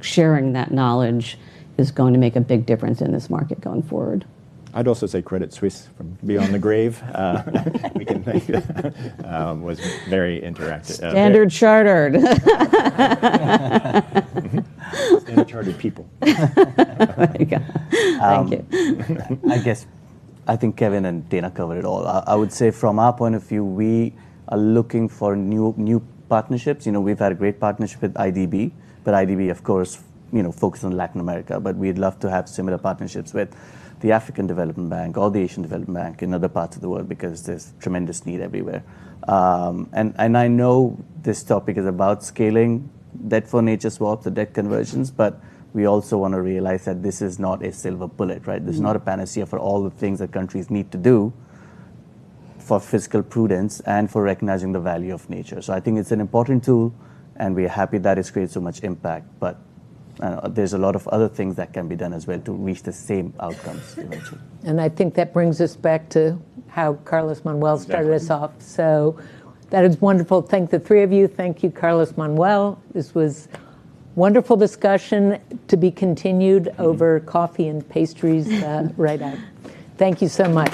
sharing that knowledge is going to make a big difference in this market going forward. I'd also say Credit Suisse from Beyond the Grave. We can thank was very interactive. Standard Chartered. Standard Chartered people. There you go. Thank you. I think Kevin and Dana covered it all. I would say from our point of view, we are looking for new partnerships. We've had a great partnership with IDB, but IDB, of course, focused on Latin America. But we'd love to have similar partnerships with the African Development Bank or the Asian Development Bank in other parts of the world because there's tremendous need everywhere. And I know this topic is about scaling debt for nature swaps, the debt conversions, but we also want to realize that this is not a silver bullet, right? This is not a panacea for all the things that countries need to do for fiscal prudence and for recognizing the value of nature. So I think it's an important tool, and we're happy that it's created so much impact, but there's a lot of other things that can be done as well to reach the same outcomes eventually. And I think that brings us back to how Carlos Manuel started us off. So that is wonderful. Thank the three of you. Thank you, Carlos Manuel. This was wonderful discussion to be continued over coffee and pastries right out. Thank you so much.